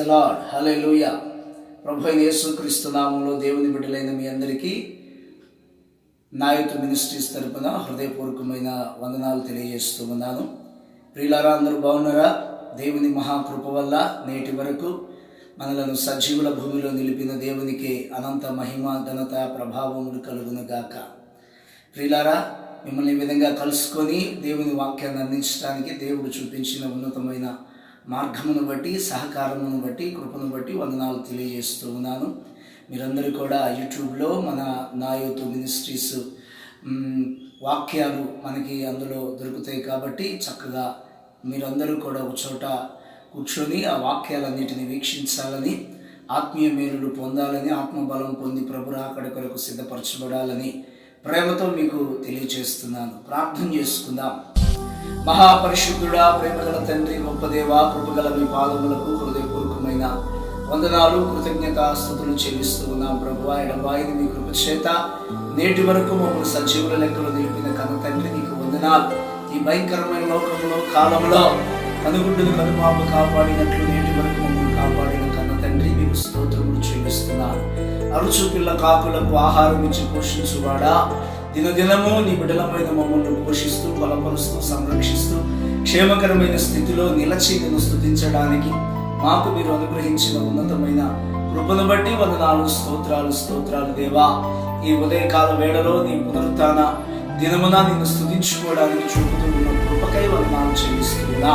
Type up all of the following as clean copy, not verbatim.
The lord. హల్లెలూయా. ప్రభు అయిన యేసుక్రీస్తు నామములో దేవుని బిడ్డలైన మీ అందరికీ నాయతు మినిస్ట్రీస్ తరపున హృదయపూర్వకమైన వందనాలు తెలియజేస్తూ ఉన్నాను. ప్రియులారా, అందరూ బాగున్నారా? దేవుని మహాకృప వల్ల నేటి వరకు మనలను సజీవుల భూమిలో నిలిపిన దేవునికి అనంత మహిమ, ఘనత, ప్రభావములు కలుగునుగాక. ప్రియులారా, మిమ్మల్ని ఈ విధంగా కలుసుకొని దేవుని వాక్యాన్ని అందించడానికి దేవుడు చూపించిన ఉన్నతమైన మార్గమును బట్టి, సహకారమును బట్టి, కృపను బట్టి వందనాలు తెలియజేస్తూ ఉన్నాను. మీరందరూ కూడా యూట్యూబ్లో మన నాయతు మినిస్ట్రీస్ వాక్యాలు మనకి అందులో దొరుకుతాయి కాబట్టి చక్కగా మీరందరూ కూడా ఒక చోట కూర్చొని ఆ వాక్యాలన్నిటిని వీక్షించాలని, ఆత్మీయ మేలులు పొందాలని, ఆత్మబలం పొంది ప్రభు రాకడ కొరకు సిద్ధపరచబడాలని ప్రేమతో మీకు తెలియజేస్తున్నాను. ప్రార్థన చేసుకుందాం. మహాపరిశుద్ధుడా, ప్రేమగల తండ్రి, గొప్ప దేవా, కృపగల మీ పాదములకు హృదయపూర్వకమైన వందనాలు, కృతజ్ఞతాస్తుతులు చెల్లిస్తూ ఉన్నాం. ప్రభువా, ఎడబాయిని మీ కృప చేత నేటి వరకు మమ్మల్ని సజీవుల లెక్కలో నిలిపిన కన్న తండ్రి, నీకు వందనాలు. ఈ భయంకరమైన లోకంలో, కాలంలో కనుగుడ్డును కనుపాపు కాపాడినట్లు నేటి వరకు మమ్మల్ని కాపాడిన కన్న తండ్రి, మీకు స్తోత్రములు చెల్లిస్తున్నాను. అరుచు పిల్ల కాకులకు ఆహారం ఇచ్చి పోషించువాడా, దినదినము నీ బిడ్డలమైన మమ్మల్ని పోషిస్తూ, బలపరుస్తూ, సంరక్షిస్తూ క్షేమకరమైన స్థితిలో నిలచి నేను స్తుతించడానికి మాకు మీరు అనుగ్రహించిన ఉన్నతమైన కృపను బట్టి వందనాలు, స్తోత్రాలు దేవా. ఈ ఉదయకాల వేళలో నీ పునరుత్థాన దినమున నిన్ను స్తుతించుకోవడానికి చూపుతూ ఉన్న కృపకై వందనాలు చెల్లిస్తున్నా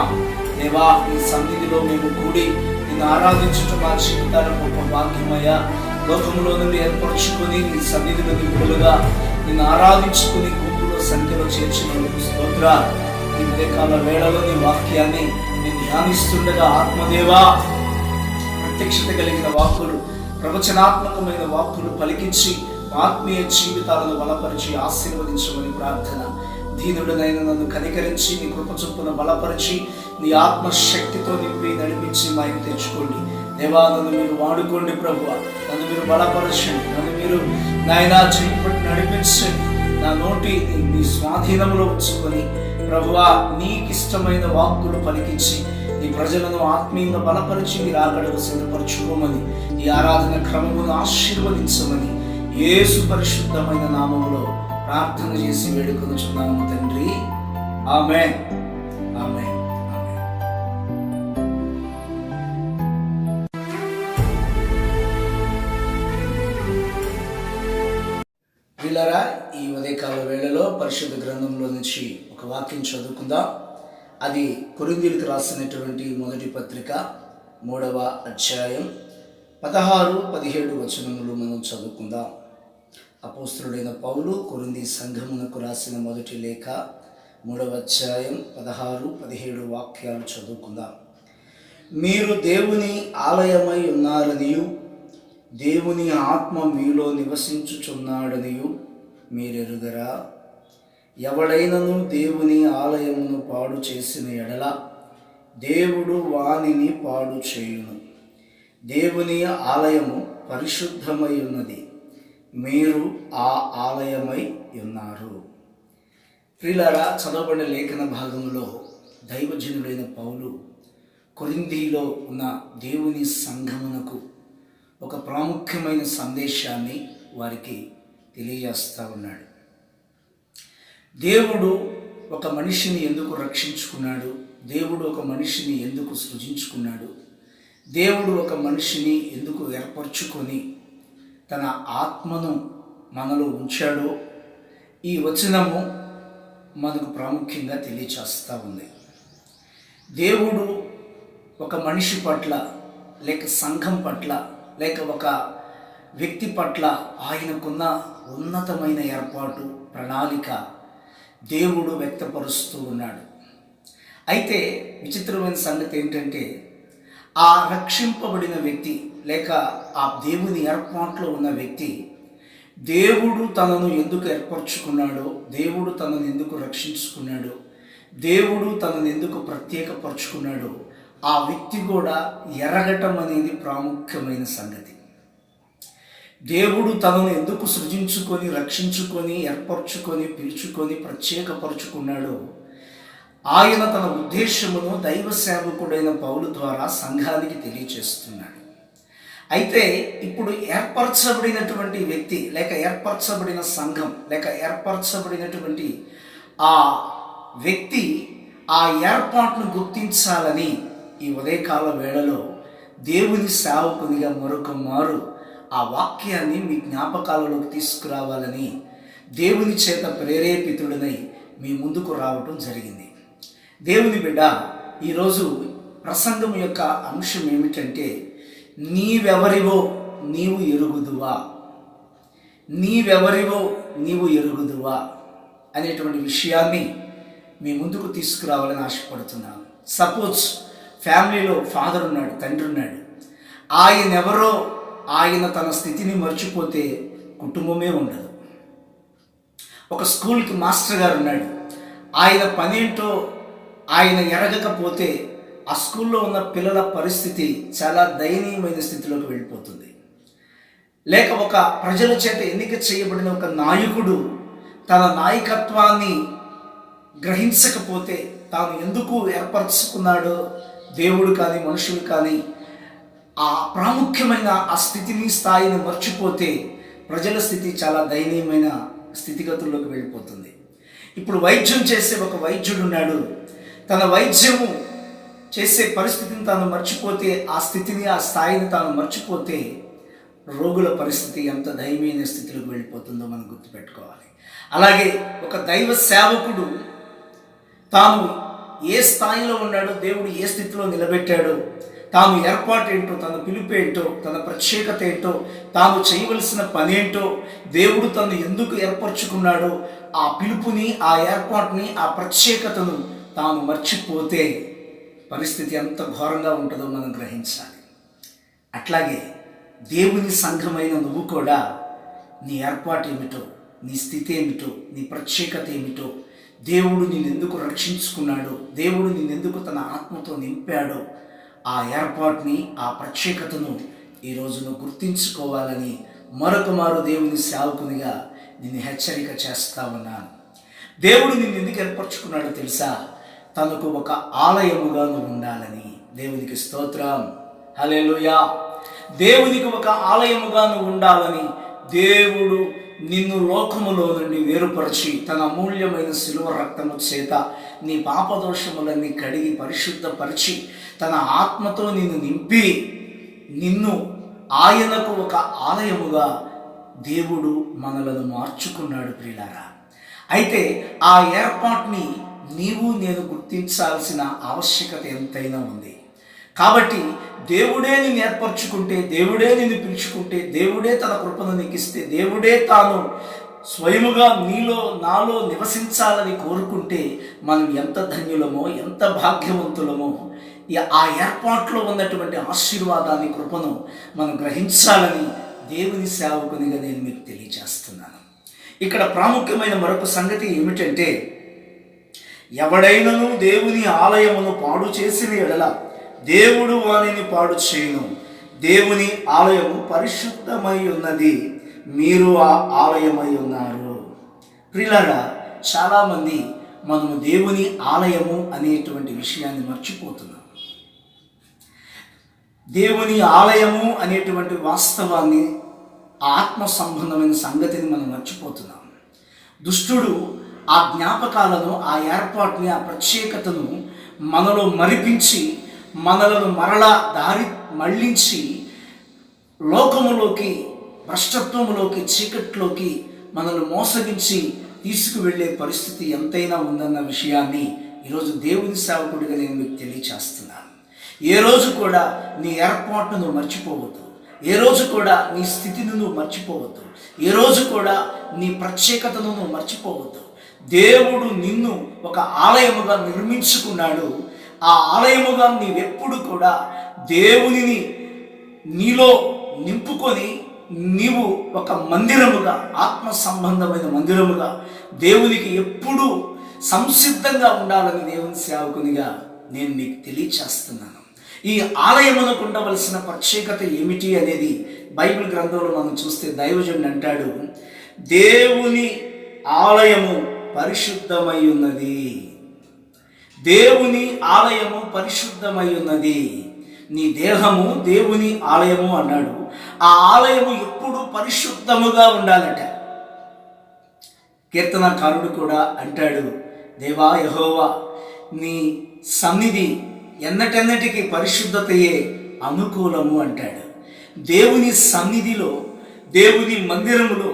దేవా. ఈ సన్నిధిలో మేము కూడి నిన్ను ఆరాధించటం మా జీవితాల గొప్ప భాగ్యమయ్య. లోకంలో నుండి ఏర్పరచుకొని నీ సన్నిధిలో విడుదలుగా నిన్ను ఆరాధించుకుని గుంపులో సంఖ్యలో చేర్చినందుకు స్తోత్రాలు. ఈ ఉదయకాల వేళలో నీ వాక్యాన్ని నేను ధ్యానిస్తుండగా ఆత్మదేవా, ప్రత్యక్షత కలిగిన వాక్కులు, ప్రవచనాత్మకమైన వాక్కులు పలికించి ఆత్మీయ జీవితాలను బలపరిచి ఆశీర్వదించమని ప్రార్థన. దీనుడనైన నన్ను కనికరించి నీ కృప చొప్పున బలపరిచి నీ ఆత్మశక్తితో నింపి నడిపించి మాకు తెచ్చుకోండి దేవా. నన్ను మీరు వాడుకోండి ప్రభువ, నన్ను మీరు బలపరచండి, నన్ను మీరు నాయనా చేపట్టి నడిపించండి. నా నోటి నీ స్వాధీనంలో ఉంచుకొని ప్రభువా, నీకు ఇష్టమైన వాక్కులు పలికించి నీ ప్రజలను ఆత్మీయంగా బలపరిచి మీరు ఆకడకు సిద్ధపరచుకోమని, ఈ ఆరాధన క్రమమును ఆశీర్వదించమని యేసు పరిశుద్ధమైన నామములో ప్రార్థన చేసి వేడుకొనుచున్నాము తండ్రి. ఆమేన్, ఆమేన్. ప్రియులారా, ఈ ఉదయకాల వేళలో పరిశుద్ధ గ్రంథంలో నుంచి ఒక వాక్యం చదువుకుందాం. అది కొరింథీయులకు రాసినటువంటి మొదటి పత్రిక 3వ అధ్యాయం 16-17 వచనములు మనం చదువుకుందాం. అపోస్తలుడైన పౌలు కొరింథీ సంఘమునకు రాసిన మొదటి లేఖ 3వ అధ్యాయం 16-17 వాక్యాలు చదువుకుందాం. మీరు దేవుని ఆలయమై ఉన్నారనియు దేవుని ఆత్మ మీలో నివసించుచున్నాడనియు మీరెరుగరా? ఎవడైనను దేవుని ఆలయమును పాడు చేసిన ఎడల దేవుడు వానిని పాడు చేయును. దేవుని ఆలయము పరిశుద్ధమై ఉన్నది, మీరు ఆ ఆలయమై ఉన్నారు. ప్రియులారా, చదవబడిన లేఖన భాగంలో దైవజనుడైన పౌలు కొరింథీలో ఉన్న దేవుని సంఘమునకు ఒక ప్రాముఖ్యమైన సందేశాన్ని వారికి తెలియజేస్తూ ఉన్నాడు. దేవుడు ఒక మనిషిని ఎందుకు రక్షించుకున్నాడు, దేవుడు ఒక మనిషిని ఎందుకు సృజించుకున్నాడు, దేవుడు ఒక మనిషిని ఎందుకు ఏర్పరచుకొని తన ఆత్మను మనలో ఉంచాడో ఈ వచనము మనకు ప్రాముఖ్యంగా తెలియచేస్తూ ఉంది. దేవుడు ఒక మనిషి పట్ల, లేక సంఘం పట్ల, లేక ఒక వ్యక్తి పట్ల ఆయనకున్న ఉన్నతమైన ఏర్పాటు, ప్రణాళిక దేవుడు వ్యక్తపరుస్తూ ఉన్నాడు. అయితే విచిత్రమైన సంగతి ఏంటంటే, ఆ రక్షింపబడిన వ్యక్తి లేక ఆ దేవుని ఏర్పాట్లో ఉన్న వ్యక్తి దేవుడు తనను ఎందుకు ఏర్పరచుకున్నాడో, దేవుడు తనను ఎందుకు రక్షించుకున్నాడో, దేవుడు తనను ఎందుకు ప్రత్యేకపరుచుకున్నాడో ఆ వ్యక్తి కూడా ఎరగటం అనేది ప్రాముఖ్యమైన సంగతి. దేవుడు తనను ఎందుకు సృజించుకొని, రక్షించుకొని, ఏర్పరచుకొని, పిలుచుకొని, ప్రత్యేకపరుచుకున్నాడో ఆయన తన ఉద్దేశమును దైవ సేవకుడైన పౌలు ద్వారా సంఘానికి తెలియచేస్తున్నాడు. అయితే ఇప్పుడు ఏర్పరచబడినటువంటి వ్యక్తి లేక ఏర్పరచబడిన సంఘం లేక ఏర్పరచబడినటువంటి ఆ వ్యక్తి ఆ ఏర్పాటును గుర్తించాలని ఈ ఉదయకాల వేళలో దేవుని సేవకునిగా మరొక మారు ఆ వాక్యాన్ని మీ జ్ఞాపకాలలోకి తీసుకురావాలని దేవుని చేత ప్రేరేపితుడినై మీ ముందుకు రావటం జరిగింది. దేవుని బిడ్డ, ఈరోజు ప్రసంగం యొక్క అంశం ఏమిటంటే, నీవెవరివో నీవు ఎరుగుదువా, నీవెవరివో నీవు ఎరుగుదువా అనేటువంటి విషయాన్ని మీ ముందుకు తీసుకురావాలని ఆశపడుతున్నాను. సపోజ్ ఫ్యామిలీలో ఫాదర్ ఉన్నాడు, తండ్రి ఉన్నాడు. ఆయన ఎవరో ఆయన తన స్థితిని మర్చిపోతే కుటుంబమే ఉండదు. ఒక స్కూల్కి మాస్టర్ గారు ఉన్నాడు, ఆయన పనేంటో ఆయన ఎరగకపోతే ఆ స్కూల్లో ఉన్న పిల్లల పరిస్థితి చాలా దయనీయమైన స్థితిలోకి వెళ్ళిపోతుంది. లేక ఒక ప్రజల చేత ఎన్నిక చేయబడిన ఒక నాయకుడు తన నాయకత్వాన్ని గ్రహించకపోతే, తాను ఎందుకు ఏర్పరచుకున్నాడో దేవుడు కానీ మనుషులు కానీ ఆ ప్రాముఖ్యమైన ఆ స్థితిని స్థాయిని మర్చిపోతే ప్రజల స్థితి చాలా దయనీయమైన స్థితిగతుల్లోకి వెళ్ళిపోతుంది. ఇప్పుడు వైద్యం చేసే ఒక వైద్యుడు ఉన్నాడు, తన వైద్యము చేసే పరిస్థితిని తాను మర్చిపోతే, ఆ స్థితిని ఆ స్థాయిని తాను మర్చిపోతే రోగుల పరిస్థితి ఎంత దయనీయమైన స్థితిలోకి వెళ్ళిపోతుందో మనం గుర్తుపెట్టుకోవాలి. అలాగే ఒక దైవ సేవకుడు తాను ఏ స్థాయిలో ఉన్నాడో, దేవుడు ఏ స్థితిలో నిలబెట్టాడో, తాను ఏర్పాటు ఏంటో, తన పిలుపు ఏంటో, తన ప్రత్యేకత ఏంటో, తాను చేయవలసిన పని ఏంటో, దేవుడు తను ఎందుకు ఏర్పరచుకున్నాడో ఆ పిలుపుని, ఆ ఏర్పాటుని, ఆ ప్రత్యేకతను తాను మర్చిపోతే పరిస్థితి ఎంత ఘోరంగా ఉంటుందో మనం గ్రహించాలి. అట్లాగే దేవుని సంఘమైన నువ్వు కూడా నీ ఏర్పాటు ఏమిటో, నీ స్థితి ఏమిటో, నీ ప్రత్యేకత ఏమిటో, దేవుడు నిన్నెందుకు రక్షించుకున్నాడో, దేవుడు నిన్నెందుకు తన ఆత్మతో నింపాడో, ఆ ఏర్పాటుని, ఆ ప్రత్యేకతను ఈరోజు నువ్వు గుర్తించుకోవాలని మరొక మారు దేవుని సేవకునిగా నిన్ను హెచ్చరిక చేస్తా ఉన్నాను. దేవుడు నిన్ను ఎందుకు ఏర్పరచుకున్నాడో తెలుసా? తనకు ఒక ఆలయముగా నువ్వు ఉండాలని. దేవునికి స్తోత్రం, హల్లెలూయా. దేవునికి ఒక ఆలయముగా నువ్వు ఉండాలని దేవుడు నిన్ను లోకములో నుండి వేరుపరిచి తన అమూల్యమైన శిలువ రక్తము చేత నీ పాపదోషములన్నీ కడిగి పరిశుద్ధపరిచి తన ఆత్మతో నిన్ను నింపి నిన్ను ఆయనకు ఒక ఆలయముగా దేవుడు మనలను మార్చుకున్నాడు ప్రియులారా. అయితే ఆ ఏర్పాటుని నీవు నేను గుర్తించాల్సిన ఆవశ్యకత ఎంతైనా ఉంది. కాబట్టి దేవుడే నిన్ను ఏర్పరచుకుంటే, దేవుడే నిన్ను పిలుచుకుంటే, దేవుడే తన కృపను నీకు ఇస్తే, దేవుడే తాను స్వయముగా నీలో నాలో నివసించాలని కోరుకుంటే మనం ఎంత ధన్యులమో, ఎంత భాగ్యవంతులమో. ఆ ఏర్పాట్లో ఉన్నటువంటి ఆశీర్వాదాన్ని, కృపను మనం గ్రహించాలని దేవుని సేవకునిగా నేను మీకు తెలియజేస్తున్నాను. ఇక్కడ ప్రాముఖ్యమైన మరొక సంగతి ఏమిటంటే, ఎవడైనను దేవుని ఆలయమును పాడు చేసిన ఎడల దేవుడు వానిని పాడు చేయును. దేవుని ఆలయము పరిశుద్ధమై ఉన్నది, మీరు ఆ ఆలయమై ఉన్నారు. ప్రియులారా, చాలామంది మనము దేవుని ఆలయము అనేటువంటి విషయాన్ని మర్చిపోతున్నాం. దేవుని ఆలయము అనేటువంటి వాస్తవాన్ని, ఆత్మ సంబంధమైన సంగతిని మనం మర్చిపోతున్నాం. దుష్టుడు ఆ జ్ఞాపకాలను, ఆ ఏర్పాటుని, ఆ ప్రత్యేకతను మనలో మరిపించి మనలను మరలా దారి మళ్లించి లోకములోకి, భ్రష్టత్వములోకి, చీకట్లోకి మనల్ని మోసగించి తీసుకువెళ్ళే పరిస్థితి ఎంతైనా ఉందన్న విషయాన్ని ఈరోజు దేవుని సేవకుడిగా నేను మీకు తెలియచేస్తున్నాను. ఏ రోజు కూడా నీ ఏర్పాటును నువ్వు మర్చిపోవద్దు. ఏ రోజు కూడా నీ స్థితిని నువ్వు మర్చిపోవద్దు. ఏ రోజు కూడా నీ ప్రత్యేకతను నువ్వు మర్చిపోవద్దు. దేవుడు నిన్ను ఒక ఆలయముగా నిర్మించుకున్నాడు. ఆ ఆలయముగా నీవెప్పుడు కూడా దేవునిని నీలో నింపుకొని నీవు ఒక మందిరముగా, ఆత్మ సంబంధమైన మందిరముగా దేవునికి ఎప్పుడూ సంసిద్ధంగా ఉండాలని దేవుని సేవకునిగా నేను మీకు తెలియచేస్తున్నాను. ఈ ఆలయమునకు ఉండవలసిన ప్రత్యేకత ఏమిటి అనేది బైబిల్ గ్రంథంలో మనం చూస్తే దైవజనుడు అంటాడు, దేవుని ఆలయము పరిశుద్ధమై ఉన్నది. దేవుని ఆలయము పరిశుద్ధమై ఉన్నది. నీ దేహము దేవుని ఆలయము అన్నాడు. ఆ ఆలయము ఎప్పుడు పరిశుద్ధముగా ఉండాలట. కీర్తనకారుడు కూడా అంటాడు, దేవా యెహోవా నీ సన్నిధి ఎన్నటెన్నటికి పరిశుద్ధతయే అనుకూలము అంటాడు. దేవుని సన్నిధిలో, దేవుని మందిరములో,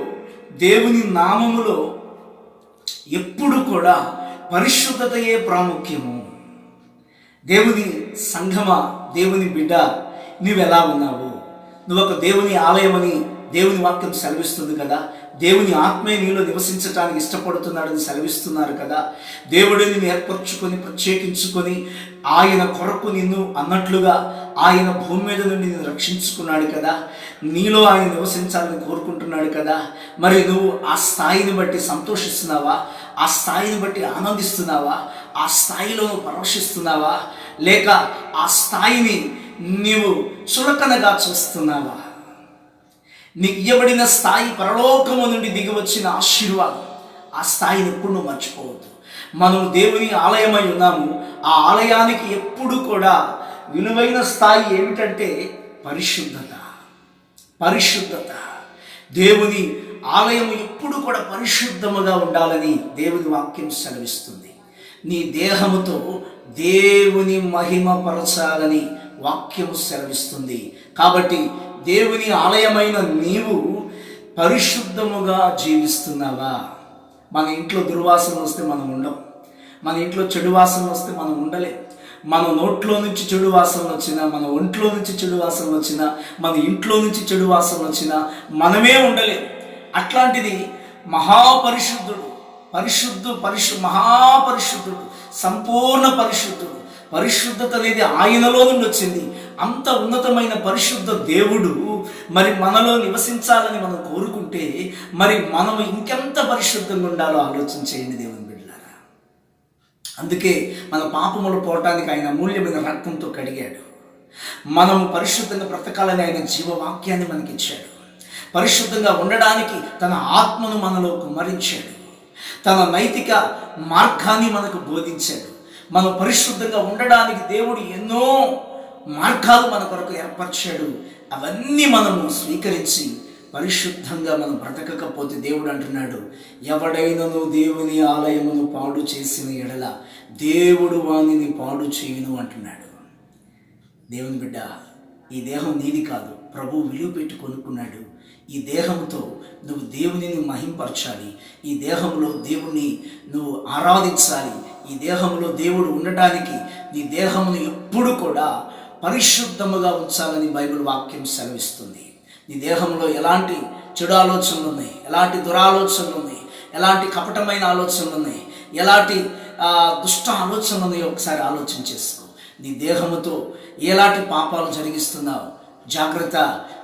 దేవుని నామములో ఎప్పుడు కూడా పరిశుద్ధతయే ప్రాముఖ్యము. దేవుని సంఘమా, దేవుని బిడ్డ, నువ్వెలా ఉన్నావు? నువ్వు ఒక దేవుని ఆలయమని దేవుని వాక్యం సెలవిస్తుంది కదా. దేవుని ఆత్మే నీలో నివసించడానికి ఇష్టపడుతున్నాడని సెలవిస్తున్నారు కదా. దేవుడిని నిన్ను ఏర్పరచుకొని ప్రత్యేకించుకొని ఆయన కొరకు నిన్ను అన్నట్లుగా ఆయన భూమి మీద నుండి నిన్ను రక్షించుకున్నాడు కదా. నీలో ఆయన నివసించాలని కోరుకుంటున్నాడు కదా. మరి నువ్వు ఆ స్థాయిని బట్టి సంతోషిస్తున్నావా? ఆ స్థాయిని బట్టి ఆనందిస్తున్నావా? ఆ స్థాయిలో నువ్వు పరవశిస్తున్నావా? లేక ఆ స్థాయిని నీవు చులకనగా చూస్తున్నావా? నీకు ఇవ్వబడిన స్థాయి పరలోకము నుండి దిగి వచ్చిన ఆశీర్వాదం. ఆ స్థాయిని ఎప్పుడు నువ్వు మర్చిపోవద్దు. మనం దేవుని ఆలయమై ఉన్నాము. ఆ ఆలయానికి ఎప్పుడు కూడా విలువైన స్థాయి ఏమిటంటే పరిశుద్ధత. పరిశుద్ధత. దేవుని ఆలయము ఎప్పుడు కూడా పరిశుద్ధముగా ఉండాలని దేవుని వాక్యం సెలవిస్తుంది. నీ దేహముతో దేవుని మహిమపరచాలని వాక్యము సెలవిస్తుంది. కాబట్టి దేవుని ఆలయమైన నీవు పరిశుద్ధముగా జీవిస్తున్నావా? మన ఇంట్లో దుర్వాసన వస్తే మనం ఉండం. మన ఇంట్లో చెడు వాసన వస్తే మనం ఉండలేం. మన నోట్లో నుంచి చెడు వాసన వచ్చినా, మన ఒంట్లో నుంచి చెడు వాసన వచ్చినా, మన ఇంట్లో నుంచి చెడు వాసన వచ్చినా మనమే ఉండలేం. అట్లాంటిది మహాపరిశుద్ధుడు, మహాపరిశుద్ధుడు, సంపూర్ణ పరిశుద్ధుడు. పరిశుద్ధత అనేది ఆయనలో నుండి వచ్చింది. అంత ఉన్నతమైన పరిశుద్ధ దేవుడు మరి మనలో నివసించాలని మనం కోరుకుంటే మరి మనం ఇంకెంత పరిశుద్ధంగా ఉండాలో ఆలోచన చేయండి దేవుని బిడ్డలారా. అందుకే మన పాపములు పోవటానికి ఆయన అమూల్యమైన రక్తంతో కడిగాడు. మనము పరిశుద్ధంగా బ్రతకాలని ఆయన జీవవాక్యాన్ని మనకిచ్చాడు. పరిశుద్ధంగా ఉండడానికి తన ఆత్మను మనలో కుమ్మరించాడు. తన నైతిక మార్గాన్ని మనకు బోధించాడు. మనం పరిశుద్ధంగా ఉండడానికి దేవుడు ఎన్నో మార్గాలు మన కొరకు ఏర్పరిచాడు. అవన్నీ మనము స్వీకరించి పరిశుద్ధంగా మనం బ్రతకకపోతే దేవుడు అంటున్నాడు, ఎవడైనను దేవుని ఆలయమును పాడు చేసిన ఎడల దేవుడు వానిని పాడు చేయును అంటున్నాడు. దేవుని బిడ్డ, ఈ దేహం నీది కాదు, ప్రభు విలువ పెట్టి కొనుక్కున్నాడు. ఈ దేహంతో నువ్వు దేవుని మహింపరచాలి. ఈ దేహంలో దేవుణ్ణి నువ్వు ఆరాధించాలి. ఈ దేహంలో దేవుడు ఉండటానికి నీ దేహమును ఎప్పుడు కూడా పరిశుద్ధముగా ఉంచాలని బైబిల్ వాక్యం సెలవిస్తుంది. నీ దేహంలో ఎలాంటి చెడు ఆలోచనలు ఉన్నాయి, ఎలాంటి దురాలోచనలు ఉన్నాయి, ఎలాంటి కపటమైన ఆలోచనలు ఉన్నాయి, ఎలాంటి దుష్ట ఆలోచనలు ఉన్నాయో ఒకసారి ఆలోచన చేసుకో. నీ దేహముతో ఎలాంటి పాపాలు జరిగిస్తున్నావు? జాగ్రత్త.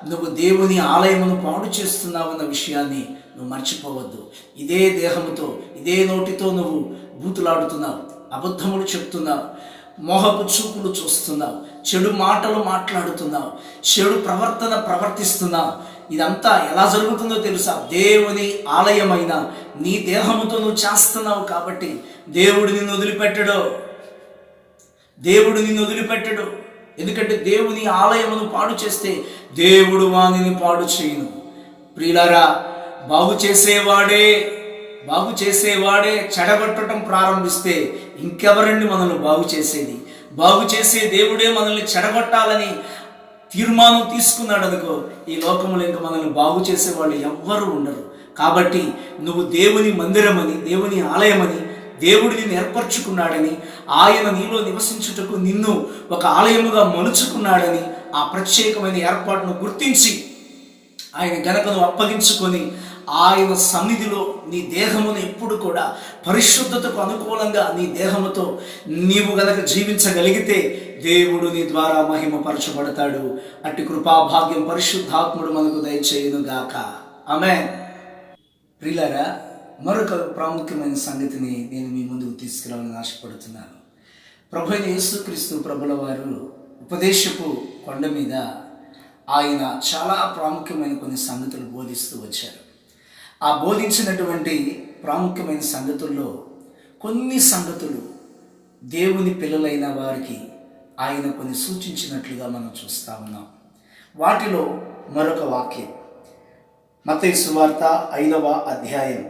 నువ్వు దేవుని ఆలయమును పాడు చేస్తున్నావు అన్న విషయాన్ని నువ్వు మర్చిపోవద్దు. ఇదే దేహముతో, ఇదే నోటితో నువ్వు బూతులాడుతున్నావు, అబద్ధములు చెప్తున్నావు, మోహపు చూపులు చూస్తున్నావు, చెడు మాటలు మాట్లాడుతున్నావు, చెడు ప్రవర్తన ప్రవర్తిస్తున్నావు. ఇదంతా ఎలా జరుగుతుందో తెలుసా? దేవుని ఆలయమైన నీ దేహముతో నువ్వు చేస్తున్నావు. కాబట్టి దేవుడు నిన్ను వదిలిపెట్టడు. దేవుడు నిన్ను వదిలిపెట్టడు. ఎందుకంటే దేవుని ఆలయమును పాడు చేస్తే దేవుడు వానిని పాడు చేయును. ప్రియులారా, బాగు చేసేవాడే చెడగొట్టడం ప్రారంభిస్తే ఇంకెవరండి మనల్ని బాగు చేసేది? బాగు చేసే దేవుడే మనల్ని చెడగొట్టాలని తీర్మానం తీసుకున్నాడు అనుకో, ఈ లోకంలో ఇంకా మనల్ని బాగు చేసేవాళ్ళు ఎవ్వరూ ఉండరు. కాబట్టి నువ్వు దేవుని మందిరమని, దేవుని ఆలయమని, దేవుడు నిన్ను ఏర్పరచుకున్నాడని, ఆయన నీలో నివసించుటకు నిన్ను ఒక ఆలయముగా మలుచుకున్నాడని ఆ ప్రత్యేకమైన ఏర్పాటును గుర్తించి ఆయన గనకను అప్పగించుకొని ఆయన సన్నిధిలో నీ దేహమును ఎప్పుడు కూడా పరిశుద్ధతకు అనుకూలంగా నీ దేహముతో నీవు గనక జీవించగలిగితే దేవుడు నీ ద్వారా మహిమపరచబడతాడు. అట్టి కృపాభాగ్యం పరిశుద్ధాత్ముడు మనకు దయచేయును గాక. ఆమేన్. ప్రియులారా, మరొక ప్రాముఖ్యమైన సంగతిని నేను మీ ముందుకు తీసుకురావాలని ఆశపడుతున్నాను. ప్రభువైన యేసుక్రీస్తు ప్రభుల వారు ఉపదేశపు కొండ మీద ఆయన చాలా ప్రాముఖ్యమైన కొన్ని సంగతులు బోధిస్తూ వచ్చారు. ఆ బోధించినటువంటి ప్రాముఖ్యమైన సంగతుల్లో కొన్ని సంగతులు దేవుని పిల్లలైన వారికి ఆయన కొన్ని సూచించినట్లుగా మనం చూస్తూ ఉన్నాం. వాటిలో మరొక వాక్యం మత్తయి సువార్త 5వ అధ్యాయం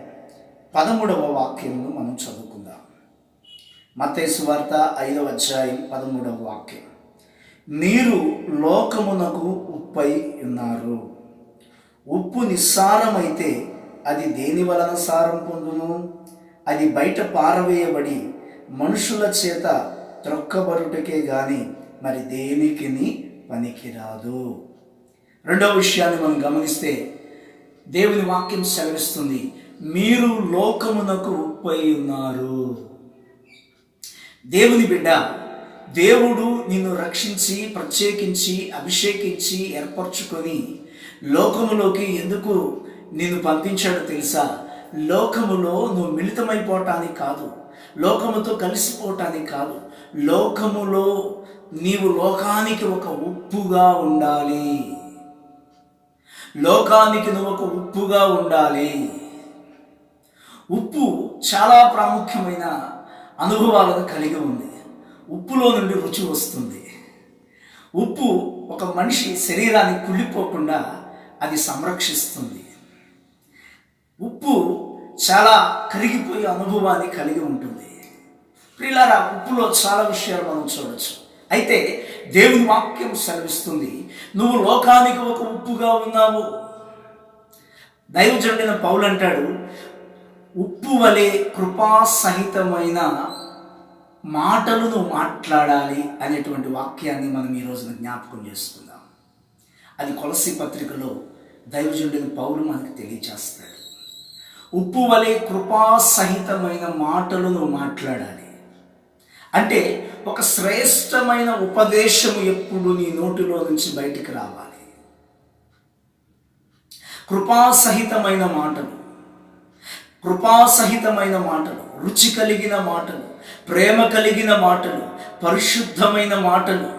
13వ వాక్యంను మనం చదువుకుందాం. మత్తయి సువార్త 5వ అధ్యాయం 13వ వాక్యం. మీరు లోకమునకు ఉప్పై ఉన్నారు. ఉప్పు నిస్సారమైతే అది దేని వలన సారం పొందును? అది బయట పారవేయబడి మనుషుల చేత త్రొక్కబడుటకే గాని మరి దేనికి పనికిరాదు. రెండవ విషయాన్ని మనం గమనిస్తే దేవుని వాక్యం సెలవిస్తుంది, మీరు లోకమునకు ఉప్పై ఉన్నారు. దేవుని బిడ్డ, దేవుడు నిన్ను రక్షించి ప్రత్యేకించి అభిషేకించి ఏర్పరచుకొని లోకములోకి ఎందుకు నిన్ను పంపించాడో తెలుసా? లోకములో నువ్వు మిళితమైపోవటానికి కాదు, లోకముతో కలిసిపోవటానికి కాదు, లోకములో నీవు లోకానికి ఒక ఉప్పుగా ఉండాలి. లోకానికి నువ్వు ఒక ఉప్పుగా ఉండాలి. ఉప్పు చాలా ప్రాముఖ్యమైన అనుభవాలను కలిగి ఉంది. ఉప్పులో నుండి రుచి వస్తుంది. ఉప్పు ఒక మనిషి శరీరాన్ని కుళ్ళిపోకుండా అది సంరక్షిస్తుంది. ఉప్పు చాలా కరిగిపోయే అనుభవాన్ని కలిగి ఉంటుంది. ప్రియులారా, ఉప్పులో చాలా విషయాలు మనం చూడవచ్చు. అయితే దేవుని వాక్యం సెలవిస్తుంది, నువ్వు లోకానికి ఒక ఉప్పుగా ఉన్నావు. దైవజనుడైన పౌలు అంటాడు, ఉప్పు వలె కృపాసహితమైన మాటలు నువ్వు మాట్లాడాలి అనేటువంటి వాక్యాన్ని మనం ఈ రోజున జ్ఞాపకం చేసుకుందాం. అది కొలస్సీ పత్రికలో దైవజనుడైన పౌలు మనకు తెలియజేస్తాడు. ఉప్పు వలె కృపాసహితమైన మాటలు నువ్వు మాట్లాడాలి అంటే ఒక శ్రేష్టమైన ఉపదేశము ఎప్పుడు నీ నోటిలో నుంచి బయటికి రావాలి. కృపాసహితమైన మాటలు, కృపాసహితమైన మాటలు, రుచి కలిగిన మాటలు, ప్రేమ కలిగిన మాటలు, పరిశుద్ధమైన మాటలు,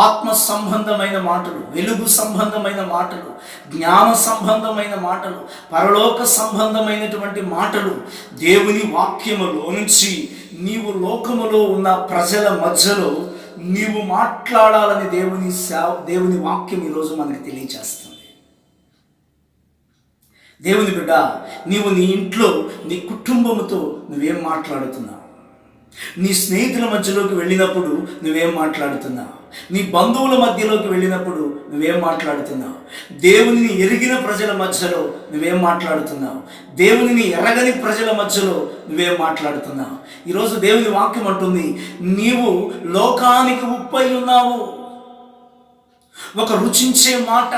ఆత్మ సంబంధమైన మాటలు, వెలుగు సంబంధమైన మాటలు, జ్ఞాన సంబంధమైన మాటలు, పరలోక సంబంధమైనటువంటి మాటలు దేవుని వాక్యములో నుంచి నీవు లోకములో ఉన్న ప్రజల మధ్యలో నీవు మాట్లాడాలని దేవుని వాక్యం ఈరోజు మనకి తెలియజేస్తుంది. దేవుని బిడ్డ, నీవు నీ ఇంట్లో నీ కుటుంబముతో నువ్వేం మాట్లాడుతున్నావు? నీ స్నేహితుల మధ్యలోకి వెళ్ళినప్పుడు నువ్వేం మాట్లాడుతున్నావు? నీ బంధువుల మధ్యలోకి వెళ్ళినప్పుడు నువ్వేం మాట్లాడుతున్నావు? దేవునిని ఎరిగిన ప్రజల మధ్యలో నువ్వేం మాట్లాడుతున్నావు? దేవునిని ఎరగని ప్రజల మధ్యలో నువ్వేం మాట్లాడుతున్నావు? ఈరోజు దేవుని వాక్యం అంటుంది, నీవు లోకానికి ఉప్పై ఉన్నావు. ఒక రుచించే మాట,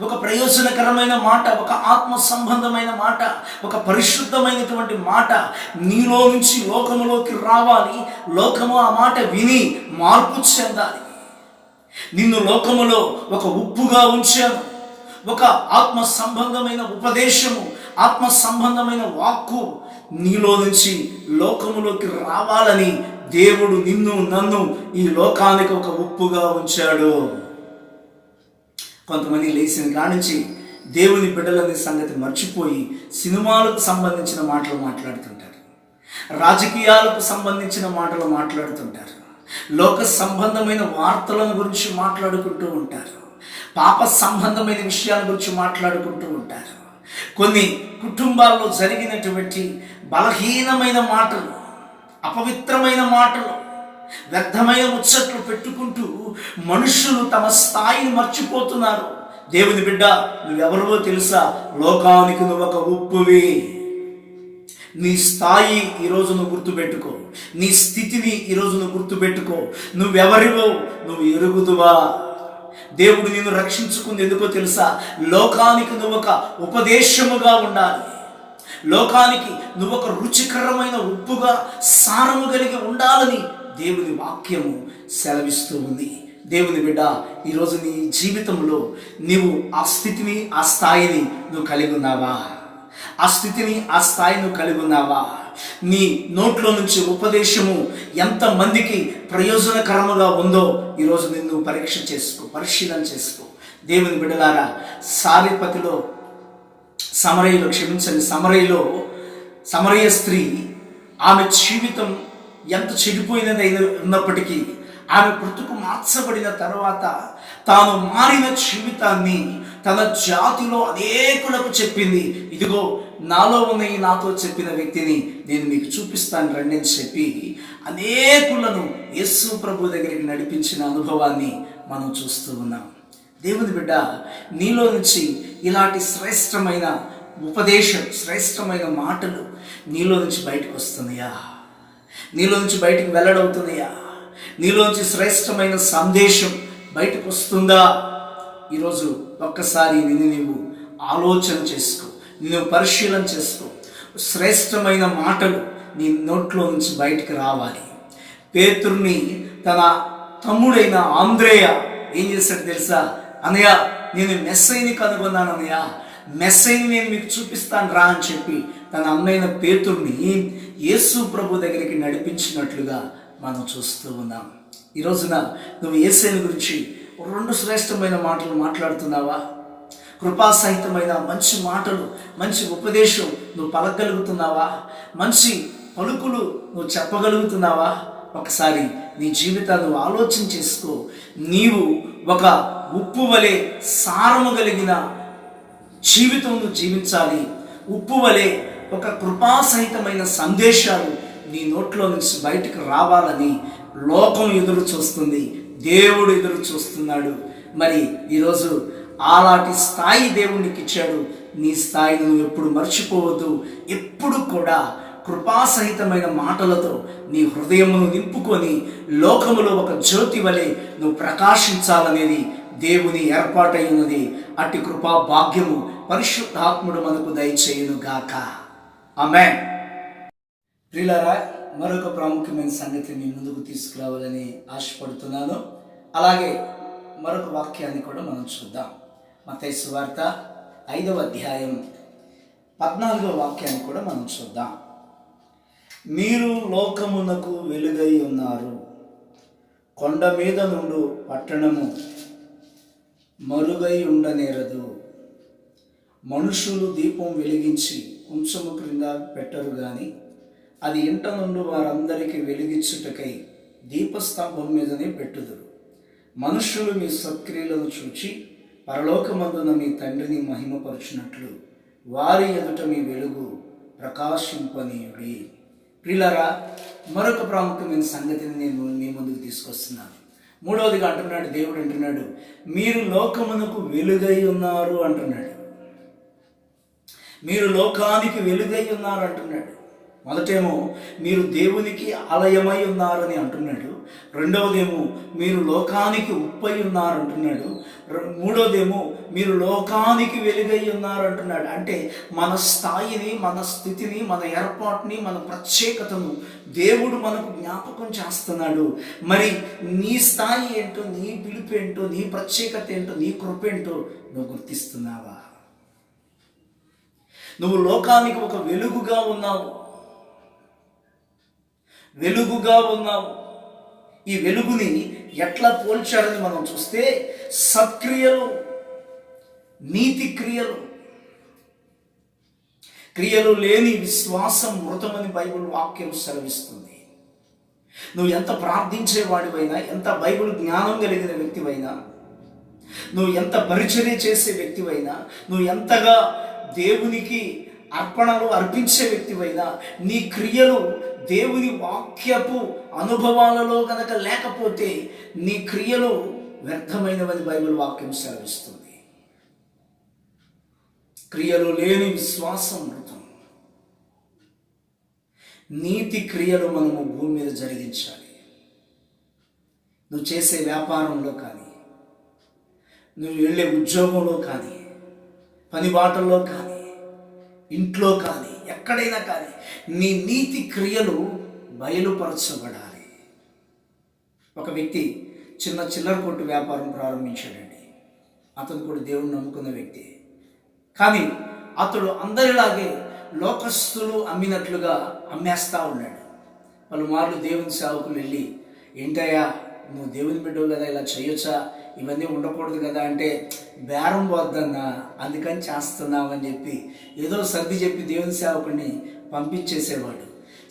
ఒక ప్రయోజనకరమైన మాట, ఒక ఆత్మ సంబంధమైన మాట, ఒక పరిశుద్ధమైనటువంటి మాట నీలో నుంచి లోకములోకి రావాలి. లోకము ఆ మాట విని మార్పు చెందాలి. నిన్ను లోకములో ఒక ఉప్పుగా ఉంచాను. ఒక ఆత్మ సంబంధమైన ఉపదేశము, ఆత్మ సంబంధమైన వాక్కు నీలో నుంచి లోకములోకి రావాలని దేవుడు నిన్ను నన్ను ఈ లోకానికి ఒక ఉప్పుగా ఉంచాడు. కొంతమంది లేచిన కానించి దేవుని బిడ్డలనే సంగతి మర్చిపోయి సినిమాలకు సంబంధించిన మాటలు మాట్లాడుతుంటారు, రాజకీయాలకు సంబంధించిన మాటలు మాట్లాడుతుంటారు, లోక సంబంధమైన వార్తలను గురించి మాట్లాడుకుంటూ ఉంటారు, పాప సంబంధమైన విషయాల గురించి మాట్లాడుకుంటూ ఉంటారు. కొన్ని కుటుంబాల్లో జరిగినటువంటి బలహీనమైన మాటలు, అపవిత్రమైన మాటలు, వ్యర్థమైన ముచ్చట్లు పెట్టుకుంటూ మనుషులు తమ స్థాయిని మర్చిపోతున్నారు. దేవుని బిడ్డ, నువ్వెవరివో తెలుసా? లోకానికి నువ్వు ఒక ఉప్పువి. నీ స్థాయి ఈరోజు నువ్వు గుర్తుపెట్టుకో. నీ స్థితిని ఈరోజు నువ్వు గుర్తుపెట్టుకో. నువ్వెవరివో నువ్వు ఎరుగుదువా? దేవుడు నిన్ను రక్షించుకుంది ఎందుకో తెలుసా? లోకానికి నువ్వు ఒక ఉపదేశముగా ఉండాలి. లోకానికి నువ్వు ఒక రుచికరమైన ఉప్పుగా సారము కలిగి ఉండాలని దేవుని వాక్యము సెలవిస్తూ ఉంది. దేవుని బిడ్డ, ఈరోజు నీ జీవితంలో నీవు ఆ స్థితిని, ఆ స్థాయిని నువ్వు కలిగి ఉన్నావా? ఆ స్థితిని, ఆ స్థాయిని నువ్వు కలిగి ఉన్నావా? నీ నోట్లో నుంచి ఉపదేశము ఎంతమందికి ప్రయోజనకరముగా ఉందో ఈరోజు నిన్ను పరీక్ష చేసుకో, పరిశీలన చేసుకో. దేవుని బిడ్డలారా, సారిపతిలో సమరయ్యలో సమరయ్య స్త్రీ, ఆమె జీవితం ఎంత చెడిపోయినదైన ఉన్నప్పటికీ ఆమె బ్రతుకు మార్చబడిన తర్వాత తాను మారిన జీవితాన్ని తన జాతిలో అనేకులకు చెప్పింది. ఇదిగో నాలో ఉన్న ఈ నాతో చెప్పిన వ్యక్తిని నేను మీకు చూపిస్తాను రండి అని చెప్పి అనేకులను యేసు ప్రభు దగ్గరికి నడిపించిన అనుభవాన్ని మనం చూస్తూ ఉన్నాం. దేవుని బిడ్డ, నీలో నుంచి ఇలాంటి శ్రేష్టమైన ఉపదేశం, శ్రేష్టమైన మాటలు నీలో నుంచి బయటకు వస్తున్నాయా? నీలో నుంచి బయటకు వెల్లడవుతున్నాయా? నీలో నుంచి శ్రేష్టమైన సందేశం బయటకు వస్తుందా? ఈరోజు ఒక్కసారి నిన్ను నీవు ఆలోచన చేసుకో, నిన్ను పరిశీలన చేసుకో. శ్రేష్టమైన మాటలు నీ నోట్లో నుంచి బయటకు రావాలి. పేతురుని తన తమ్ముడైన ఆంద్రేయ ఏం చేశాడు తెలుసా? అన్నయ్య, నేను మెస్సైని కనుగొన్నాను అన్నయ్య, మెస్సైని నేను మీకు చూపిస్తాను రా అని చెప్పి తన అన్నైన పేతురుని యేసు ప్రభు దగ్గరికి నడిపించినట్లుగా మనం చూస్తూ ఉన్నాం. ఈ రోజున నువ్వు యేసుని గురించి 2 శ్రేష్టమైన మాటలు మాట్లాడుతున్నావా? కృపాసహితమైన మంచి మాటలు, మంచి ఉపదేశం నువ్వు పలకగలుగుతున్నావా? మంచి పలుకులు నువ్వు చెప్పగలుగుతున్నావా? ఒకసారి నీ జీవితాన్ని నువ్వు ఆలోచన చేసుకో. నీవు ఒక ఉప్పు వలె సారము కలిగిన జీవితం నువ్వు జీవించాలి. ఉప్పు వలె ఒక కృపాసహితమైన సందేశాలు నీ నోట్లో నుంచి బయటకు రావాలని లోకం ఎదురు చూస్తుంది, దేవుడు ఎదురు చూస్తున్నాడు. మరి ఈరోజు అలాంటి స్థాయి దేవునికి ఇచ్చాడు. నీ స్థాయిని నువ్వు ఎప్పుడు మర్చిపోవద్దు. ఎప్పుడు కూడా కృపాసహితమైన మాటలతో నీ హృదయమును నింపుకొని లోకములో ఒక జ్యోతి వలె నువ్వు ప్రకాశించాలనేది దేవుని ఏర్పాటై ఉన్నది. అట్టి కృపా భాగ్యము పరిశుద్ధాత్ముడు మనకు దయచేయును గాక. ఆమేన్. ప్రియులారా, మరొక ప్రాముఖ్యమైన సంగతి మీ ముందుకు తీసుకురావాలని ఆశపడుతున్నాను. అలాగే మరొక వాక్యాన్ని కూడా మనం చూద్దాం. మత్తయి సువార్త 5వ అధ్యాయం 14వ వాక్యాన్ని కూడా మనం చూద్దాం. మీరు లోకమునకు వెలుగై ఉన్నారు. కొండ మీద నుండు పట్టణము మరుగై ఉండనేరదు. మనుషులు దీపం వెలిగించి కొంచెము క్రింద పెట్టరు గాని అది ఇంట నుండి వారందరికీ వెలిగించుటకై దీపస్తంభం మీదనే పెట్టుదురు. మనుషులు మీ సత్క్రియలను చూచి పరలోకమందున మీ తండ్రిని మహిమపరచునట్లు వారి ఎదుట మీ వెలుగు ప్రకాశింపనీయుడి. ప్రియులారా, మరొక ప్రాముఖ్యమైన సంగతిని నేను మీ ముందుకు తీసుకొస్తున్నాను. 3వదిగా అంటున్నాడు, దేవుడు అంటున్నాడు, మీరు లోకమునకు వెలుగై ఉన్నారు అంటున్నాడు. మీరు లోకానికి వెలుగై ఉన్నారు అంటున్నాడు. మొదటేమో మీరు దేవునికి ఆలయమై ఉన్నారని అంటున్నాడు. రెండవదేమో మీరు లోకానికి ఉప్పై ఉన్నారు అంటున్నాడు. మూడవదేమో మీరు లోకానికి వెలుగై ఉన్నారు అంటున్నాడు. అంటే మన స్థాయిని, మన స్థితిని, మన ఏర్పాటుని, మన ప్రత్యేకతను దేవుడు మనకు జ్ఞాపకం చేస్తున్నాడు. మరి నీ స్థాయి ఏంటో, నీ పిలుపు ఏంటో, నీ ప్రత్యేకత ఏంటో, నీ కృప ఏంటో నువ్వు గుర్తిస్తున్నావా? నువ్వు లోకానికి ఒక వెలుగుగా ఉన్నావు. వెలుగుగా ఉన్నావు. ఈ వెలుగుని ఎట్లా పోల్చారని మనం చూస్తే సత్క్రియలు, నీతి క్రియలు, క్రియలు లేని విశ్వాసం మృతమని బైబిల్ వాక్యం సెలవిస్తుంది. నువ్వు ఎంత ప్రార్థించేవాడివైనా, ఎంత బైబిల్ జ్ఞానం కలిగిన వ్యక్తివైనా, నువ్వు ఎంత పరిచర్య చేసే వ్యక్తివైనా, నువ్వు ఎంతగా దేవునికి అర్పణలు అర్పించే వ్యక్తివైనా, నీ క్రియలు దేవుని వాక్యపు అనుభవాలలో కనుక లేకపోతే నీ క్రియలు వ్యర్థమైనవని బైబిల్ వాక్యం సెలవిస్తుంది. క్రియలు లేని విశ్వాసం మృతం. నీతి క్రియలు మనము భూమి మీద జరిగించాలి. నువ్వు చేసే వ్యాపారంలో కానీ, నువ్వు వెళ్ళే ఉద్యోగంలో కానీ, పని బాటల్లో కానీ, ఇంట్లో కానీ, ఎక్కడైనా కానీ నీ నీతి క్రియలు బయలుపరచబడాలి. ఒక వ్యక్తి చిల్లర కొట్టు వ్యాపారం ప్రారంభించాడండి. అతను కూడా దేవుని నమ్ముకున్న వ్యక్తి. కానీ అతడు అందరిలాగే లోకస్తులు అమ్మినట్లుగా అమ్మేస్తూ ఉన్నాడు. పలుమార్లు దేవుని సేవకులు వెళ్ళి, ఏంటయ్యా నువ్వు దేవుని బిడ్డవు కదా, ఇలా చేయొచ్చా, ఇవన్నీ ఉండకూడదు కదా అంటే, బేరం పోద్దన్నా అందుకని చేస్తున్నామని చెప్పి ఏదో సర్ది చెప్పి దేవుని సేవకుడిని పంపించేసేవాడు.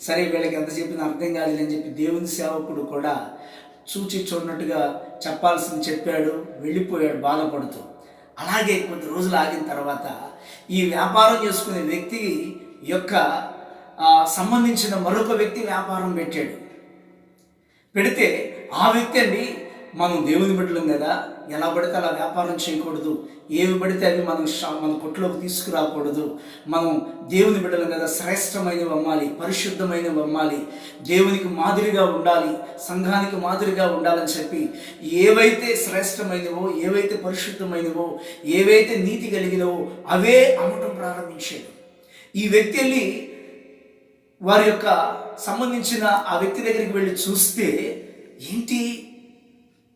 సరే వీళ్ళకి ఎంత చెప్పినా అర్థం కాలేదని చెప్పి దేవుని సేవకుడు కూడా చూచి చూడనట్టుగా చెప్పాల్సింది చెప్పాడు, వెళ్ళిపోయాడు బాధపడుతూ. అలాగే కొద్ది రోజులు ఆగిన తర్వాత ఈ వ్యాపారం చేసుకునే వ్యక్తి యొక్క సంబంధించిన మరొక వ్యక్తి వ్యాపారం పెట్టాడు. పెడితే ఆ వ్యక్తి అండి, మనం దేవుని బిడ్డలం కదా, ఎలా పడితే అలా వ్యాపారం చేయకూడదు, ఏవి పడితే అవి మన కొట్టులోకి తీసుకురాకూడదు, మనం దేవుని బిడ్డలం కదా, శ్రేష్టమైనవి అమ్మాలి, పరిశుద్ధమైనవి అమ్మాలి, దేవునికి మాదిరిగా ఉండాలి, సంఘానికి మాదిరిగా ఉండాలని చెప్పి ఏవైతే శ్రేష్టమైనవో, ఏవైతే పరిశుద్ధమైనవో, ఏవైతే నీతి కలిగినవో అవే అమ్మటం ప్రారంభించాడు. ఈ వ్యక్తి వెళ్ళి వారి యొక్క సంబంధించిన ఆ వ్యక్తి దగ్గరికి వెళ్ళి చూస్తే, ఏంటి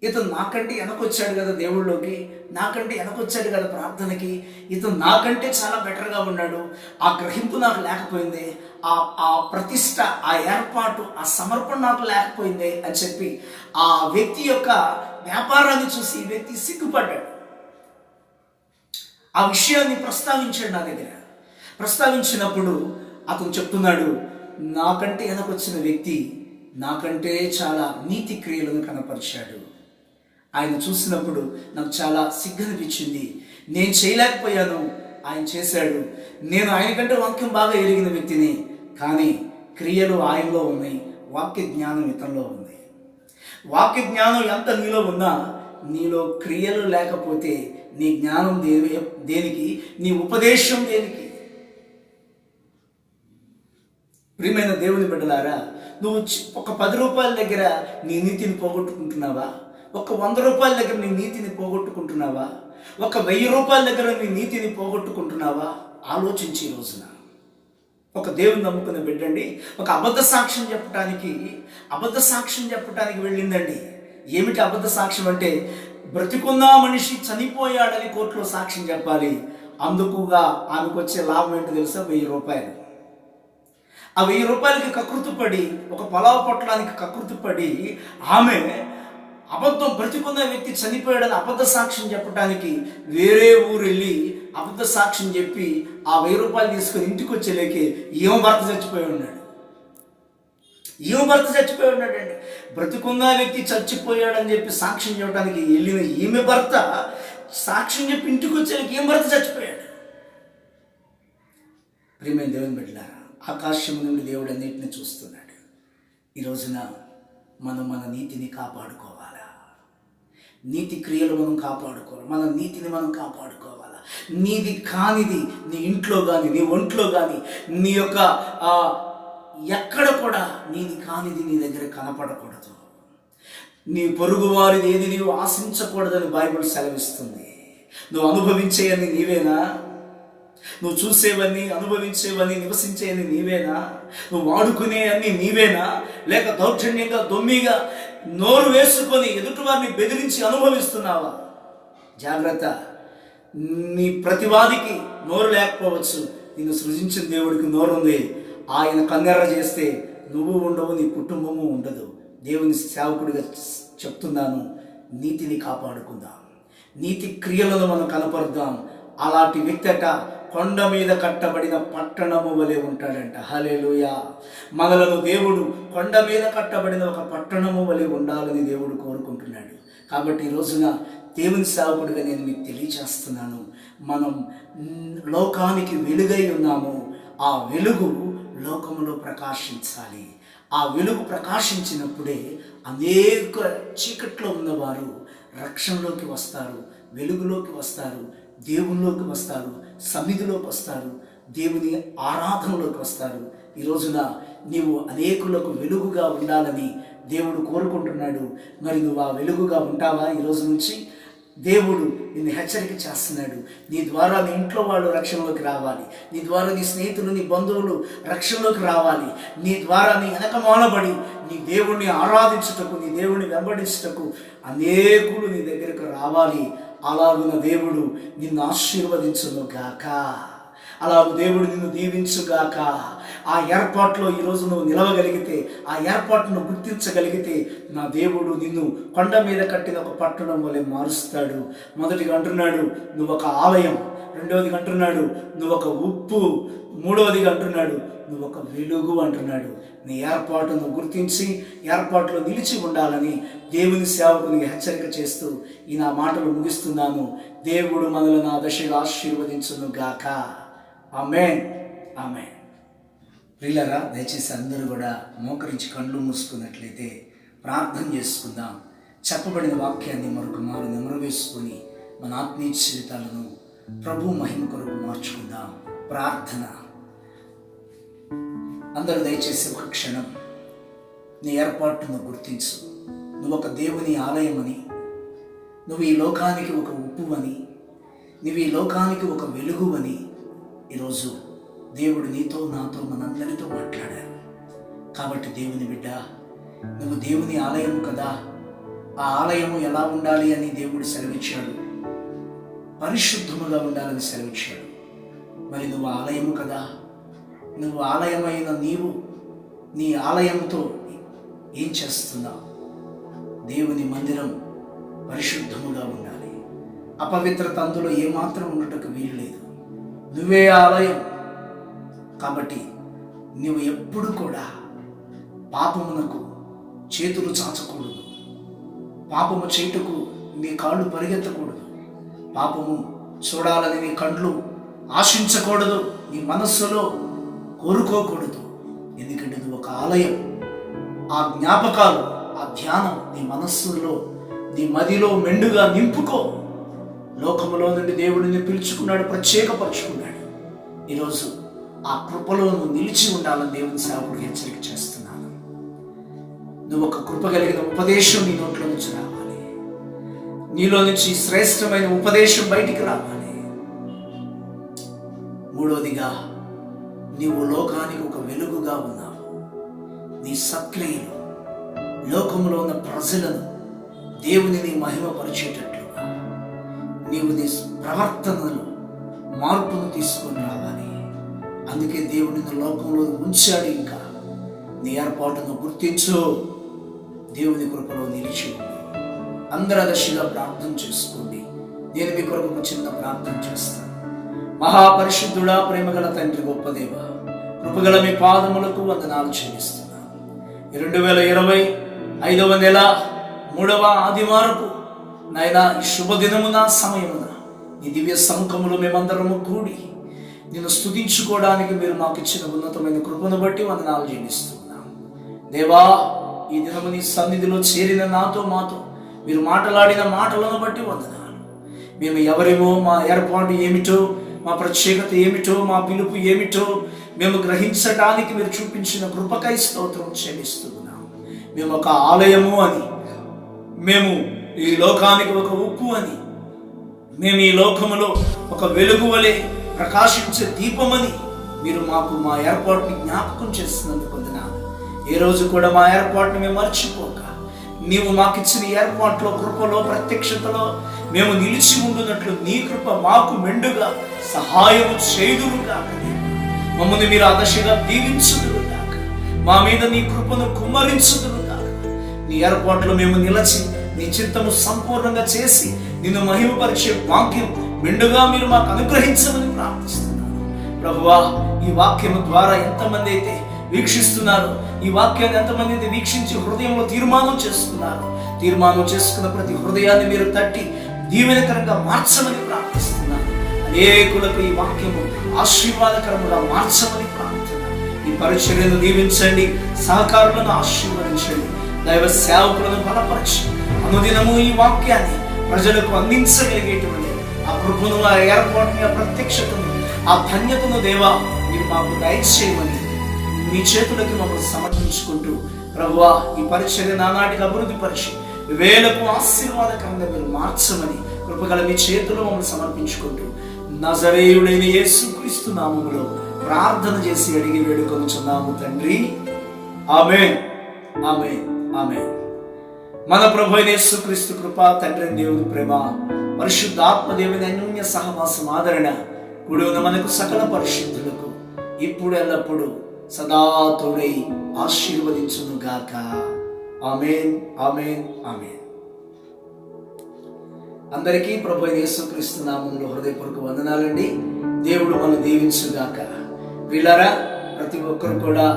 ఇతను నాకంటే వెనకొచ్చాడు కదా దేవుళ్ళలోకి, నాకంటే వెనకొచ్చాడు కదా ప్రార్థనకి, ఇతను నాకంటే చాలా బెటర్గా ఉన్నాడు, ఆ గ్రహింపు నాకు లేకపోయింది, ఆ ప్రతిష్ట, ఆ ఏర్పాటు, ఆ సమర్పణ నాకు లేకపోయింది అని చెప్పి ఆ వ్యక్తి యొక్క వ్యాపారాన్ని చూసి ఈ వ్యక్తి సిగ్గుపడ్డాడు. ఆ విషయాన్ని ప్రస్తావించాడు నా దగ్గర. ప్రస్తావించినప్పుడు అతను చెప్తున్నాడు, నాకంటే వెనకొచ్చిన వ్యక్తి నాకంటే చాలా నీతి క్రియలను కనపరిచాడు. ఆయన చూసినప్పుడు నాకు చాలా సిగ్గనిపించింది. నేను చేయలేకపోయాను, ఆయన చేశాడు. నేను ఆయన కంటే వాక్యం బాగా ఎరిగిన వ్యక్తిని, కానీ క్రియలు ఆయనలో ఉన్నాయి, వాక్య జ్ఞానం ఇతనిలో ఉంది. వాక్య జ్ఞానం ఎంత నీలో ఉన్నా నీలో క్రియలు లేకపోతే నీ జ్ఞానం దేనికి, నీ ఉపదేశం దేనికి? ప్రియమైన దేవుని బిడ్డలారా, నువ్వు ఒక 10 రూపాయల దగ్గర నీ నీతిని పోగొట్టుకుంటున్నావా? ఒక 100 రూపాయల దగ్గర నీ నీతిని పోగొట్టుకుంటున్నావా? ఒక 1000 రూపాయల దగ్గర నీ నీతిని పోగొట్టుకుంటున్నావా? ఆలోచించి ఈ రోజున ఒక దేవుని నమ్ముకున్న బిడ్డండి ఒక అబద్ధ సాక్ష్యం చెప్పటానికి వెళ్ళిందండి. ఏమిటి అబద్ధ సాక్ష్యం అంటే, బ్రతికున్న మనిషి చనిపోయాడని కోర్టులో సాక్ష్యం చెప్పాలి. అందుకుగా ఆమెకు వచ్చే లాభం ఏంటో తెలుసా? 1000 రూపాయలు. ఆ 1000 రూపాయలకి కకృతిపడి, ఒక పొలావు పొట్టడానికి కకృతిపడి ఆమె అబద్ధం, బ్రతికున్న వ్యక్తి చనిపోయాడని అబద్ధ సాక్ష్యం చెప్పడానికి వేరే ఊరు వెళ్ళి అబద్ధ సాక్ష్యం చెప్పి ఆ 1000 రూపాయలు తీసుకొని ఇంటికి వచ్చేలేకే ఈమె భర్త చచ్చిపోయి ఉన్నాడండి. బ్రతికున్న వ్యక్తి చచ్చిపోయాడని చెప్పి సాక్ష్యం చెప్పడానికి వెళ్ళిన ఈమె భర్త సాక్ష్యం చెప్పి ఇంటికి వచ్చేలేక ఈమె భర్త చచ్చిపోయాడు. ప్రియమైన దేవుని బిడ్డలారా, ఆకాశం నుండి దేవుడు అన్నిటిని చూస్తున్నాడు. ఈ రోజున మనం మన నీతిని కాపాడుకోవాలా? నీతి క్రియలు మనం కాపాడుకోవాలి, మన నీతిని మనం కాపాడుకోవాలా? నీది కానిది నీ ఇంట్లో కానీ, నీ ఒంట్లో కానీ, నీ యొక్క ఎక్కడ కూడా నీది కానిది నీ దగ్గర కనపడకూడదు. నీ పొరుగు వారిది ఏది నీవు ఆశించకూడదని బైబిల్ సెలవిస్తుంది. నువ్వు అనుభవించేయని నీవేనా? నువ్వు చూసేవన్నీ, అనుభవించేవన్నీ, నివసించేవన్నీ నీవేనా? నువ్వు వాడుకునే అన్నీ నీవేనా? లేక దౌర్జన్యంగా, దొమ్మిగా నోరు వేసుకొని ఎదుటివారిని బెదిరించి అనుభవిస్తున్నావా? జాగ్రత్త. నీ ప్రతివాదికి నోరు లేకపోవచ్చు, నిన్ను సృజించిన దేవుడికి నోరు ఉంది. ఆయన కన్నెర్ర చేస్తే నువ్వు ఉండవు, నీ కుటుంబము ఉండదు. దేవుని సేవకుడిగా చెప్తున్నాను, నీతిని కాపాడుకుందాం, నీతి క్రియలను మనం కనపరుద్దాం. అలాంటి వ్యక్తి కొండ మీద కట్టబడిన పట్టణము వలె ఉంటాడంట. హల్లెలూయా. మనలను దేవుడు కొండ మీద కట్టబడిన ఒక పట్టణము వలె ఉండాలని దేవుడు కోరుకుంటున్నాడు. కాబట్టి ఈ రోజున దేవుని సేవకుడిగా నేను మీకు తెలియజేస్తున్నాను, మనం లోకానికి వెలుగై ఉన్నాము. ఆ వెలుగు లోకములో ప్రకాశించాలి. ఆ వెలుగు ప్రకాశించినప్పుడే అనేక చీకట్లో ఉన్నవారు రక్షణలోకి వస్తారు, వెలుగులోకి వస్తారు, దేవునిలోకి వస్తారు, సన్నిధిలోకి వస్తారు, దేవుని ఆరాధనలోకి వస్తారు. ఈ రోజున నీవు అనేకులకు వెలుగుగా ఉండాలని దేవుడు కోరుకుంటున్నాడు. మరి నువ్వు ఆ వెలుగుగా ఉంటావా? ఈరోజు నుంచి దేవుడు నిన్ను హెచ్చరిక చేస్తున్నాడు. నీ ద్వారా నీ ఇంట్లో వాళ్ళు రక్షణలోకి రావాలి, నీ ద్వారా నీ స్నేహితులు, నీ బంధువులు రక్షణలోకి రావాలి, నీ ద్వారా నీ వెనక మానబడి నీ దేవుణ్ణి ఆరాధించుటకు, నీ దేవుణ్ణి వెంబడించుటకు అనేకులు నీ దగ్గరకు రావాలి. అలాగున దేవుడు నిన్ను ఆశీర్వదించును గాక, అలాగు దేవుడు నిన్ను దీవించుగాక. ఆ ఏర్పాటులో ఈరోజు నువ్వు నిలవగలిగితే, ఆ ఏర్పాటును గుర్తించగలిగితే, నా దేవుడు నిన్ను కొండ మీద కట్టిన ఒక పట్టణం వలె మారుస్తాడు. మొదటిగా అంటున్నాడు, నువ్వు ఒక ఆలయం. రెండవదిగా అంటున్నాడు, నువ్వు ఒక ఉప్పు. మూడవదిగా అంటున్నాడు, నువ్వు ఒక వెలుగు అంటున్నాడు. నీ ఏర్పాటును గుర్తించి ఏర్పాటులో నిలిచి ఉండాలని దేవుని సేవకునికి హెచ్చరిక చేస్తూ ఈ నా మాటలు ముగిస్తున్నాను. దేవుడు మనలను ఆ దశగా ఆశీర్వదించును గాక. ఆమేన్, ఆమేన్. ప్రియులారా, దయచేసి అందరూ కూడా మోకరించి కళ్ళు మూసుకున్నట్లయితే ప్రార్థన చేసుకుందాం. చెప్పబడిన వాక్యాన్ని మరొక మారు నెమరవేసుకొని మన ఆత్మీయ జీవితాలను ప్రభు మహిమ కొరకు మార్చుకుందాం. ప్రార్థన. అందరూ దయచేసి ఒక క్షణం నీ ఏర్పాటును గుర్తించు. నువ్వు ఒక దేవుని ఆలయమని, నువ్వు ఈ లోకానికి ఒక ఉప్పు అని, నువ్వు ఈ లోకానికి ఒక వెలుగు అని ఈరోజు దేవుడు నీతో, నాతో, మనందరితో మాట్లాడారు. కాబట్టి దేవుని బిడ్డ, నువ్వు దేవుని ఆలయం కదా. ఆ ఆలయము ఎలా ఉండాలి అని దేవుడు సెలవిచ్చాడు. పరిశుద్ధముగా ఉండాలని సెలవిచ్చాడు. మరి నువ్వు ఆలయము కదా. నువ్వు ఆలయమైన నీవు నీ ఆలయంతో ఏం చేస్తున్నావు? దేవుని మందిరం పరిశుద్ధముగా ఉండాలి. అపవిత్రత అందులో ఏమాత్రం ఉండటకు వీలు లేదు. నువ్వే ఆలయం. కాబట్టి నువ్వు ఎప్పుడు కూడా పాపమునకు చేతులు చాచకూడదు. పాపము చేయుటకు నీ కాళ్ళు పరిగెత్తకూడదు. పాపము చూడాలని నీ కండ్లు ఆశించకూడదు. నీ మనస్సులో కోరుకోకూడదు. ఎందుకంటే నువ్వు ఒక ఆలయం. ఆ జ్ఞాపకాలు, ఆ ధ్యానం నీ మనస్సులో, నీ మదిలో మెండుగా నింపుకో. లోకములో నుండి దేవుడిని పిలుచుకున్నాడు, ప్రత్యేకపరుచుకున్నాడు. ఈరోజు ఆ కృపలో నువ్వు నిలిచి ఉండాలని దేవుని సేవకుడికి హెచ్చరిక చేస్తున్నాను. నువ్వు ఒక కృప కలిగిన ఉపదేశం నీ నోట్లో నుంచి రావాలి. నీలో నుంచి శ్రేష్టమైన ఉపదేశం బయటికి రావాలి. మూడవదిగా, నీవు లోకానికి ఒక వెలుగుగా ఉన్నావు. నీ సత్క్రియలు లోకంలో ఉన్న ప్రజలను దేవునిని మహిమపరిచేటట్లుగా నీవు నీ ప్రవర్తనలో మార్పును తీసుకొని రావాలి. అందుకే దేవుడిని లోకంలో ఉంచాడు. ఇంకా నీ ఏర్పాటును గుర్తించు. దేవుని కృపలో నిలిచి ఉండు. అందరూ దశగా ప్రార్థన చేసుకోండి. నేను మీ కొరకు చిన్న ప్రార్థన చేస్తాను. మహాపరిశుద్ధుడా, ప్రేమగల తండ్రి, గొప్ప దేవ, కృపగల మీ పాదములకు వందనాలు చెల్లిస్తున్నాను. 2025వ నెల 3వ ఆదివారపు నాయనా ఈ శుభదినమున సమయమున నీ దివ్య సముఖములో మేమందరము కూడి నిన్ను స్తుతించుకోవడానికి మీరు మాకు ఇచ్చిన ఉన్నతమైన కృపను బట్టి వందనాలు చెల్లిస్తున్నాం. దేవా, ఈ దినము నీ సన్నిధిలో చేరిన నాతో మాతో మీరు మాట్లాడిన మాటలను బట్టి వందనాలు. మేము ఎవరేమో, మా ఏర్పాటు ఏమిటో, మా ప్రత్యేకత ఏమిటో, మా పిలుపు ఏమిటో మేము గ్రహించడానికి మీరు చూపించిన కృపకై స్తోత్రం చెల్లిస్తున్నాం. మేము ఒక ఆలయము అని, మేము ఈ లోకానికి ఒక ఉప్పు అని, మేము ఈ లోకములో ఒక వెలుగు వలె ప్రకాశించే దీపమని మీరు మాకు మా ఏర్పాటుని జ్ఞాపకం చేస్తున్నందుకు వందనాలు. ఏ రోజు కూడా మా ఏర్పాటుని మేము మర్చిపోక, నీవు మాకు ఇచ్చిన ఏర్పాట్లో, కృపలో, ప్రత్యక్షతలో మేము నిలిచి ఉండునట్లు నీ కృప మాకు మెండుగా సహాయం చేయుదురుగాక. మమ్మల్ని మీరు ఆదర్శగా దీవించుదురుగాక. మా మీద నీ కృపను కుమ్మరించుదురుగాక. నీ ఏర్పాట్లో మేము నిలచి నీ చిత్తము సంపూర్ణంగా చేసి నిన్ను మహిమపరిచే వాక్యం మెండుగా మీరు మాకు అనుగ్రహించమని ప్రార్థిస్తున్నాను. ప్రభువా, ఈ వాక్యము ద్వారా ఎంతమంది అయితే వీక్షిస్తున్నారు, ఈ వాక్యాన్ని ఎంతమంది అయితే వీక్షించి హృదయంలో తీర్మానం చేసుకున్న ప్రతి హృదయాన్ని మీరు తట్టి దీవెనకరంగా మార్చమని ప్రార్థిస్తున్నాను. అనేకులకు ఈ వాక్యము ఆశీర్వాదకరముగా మార్చమని ప్రార్థన. ఈ పరిచర్యను దీవించండి, సహకారులను ఆశీర్వదించండి, దైవ సేవకులను బలపరచి అనుదినము ఈ వాక్యాన్ని ప్రజలకు అందించగలిగేటువంటి ఆ కృపను, ఆ ఏర్పాటుని, ఆ ప్రత్యక్షతను, ఆ ధన్యతను దేవా మీరు మాకు దయచేయమని మీ చేతులకి మమ్మల్ని సమర్పించుకుంటూ, ప్రభువా, ఈ పరిచర్య నానాటికి అభివృద్ధి పరిచి వేలకు ఆశీర్వాదకరంగా మీరు మార్చమని కృపగల మీ చేతులు మమ్మల్ని సమర్పించుకుంటూ నజరేయుడైన యేసుక్రీస్తు నామములో ప్రార్థన చేసి అడిగి వేడుకొనుచున్నాము తండ్రి. ఆమేన్, ఆమేన్, ఆమేన్. మన ప్రభు అయిన యేసుక్రీస్తు కృప, తండ్రి దేవుని ప్రేమ, పరిశుద్ధాత్మ దేవుని అన్యోన్య సహవాసం, ఆదరణ కూడి ఉన్న మనకు సకల పరిశుద్ధులకు ఇప్పుడు ఎల్లప్పుడూ సదా తోడై ఆశీర్వదించును గాక. ఆమేన్, ఆమేన్, ఆమేన్. అందరికీ ప్రభు యేసుక్రీస్తు నామములో హృదయపూర్వక వందనాలండి. దేవుడు మనం దీవించుగాక. వీళ్ళారా, ప్రతి ఒక్కరు కూడా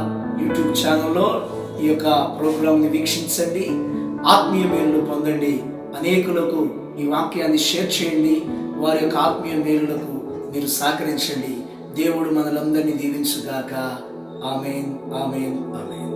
యూట్యూబ్ ఛానల్లో ఈ యొక్క ప్రోగ్రాంని వీక్షించండి, ఆత్మీయ మేలులు పొందండి. అనేకులకు ఈ వాక్యాన్ని షేర్ చేయండి. వారి యొక్క ఆత్మీయ మేలులకు మీరు సహకరించండి. దేవుడు మనలందరినీ దీవించుగాక. ఆమేన్, ఆమేన్, ఆమేన్.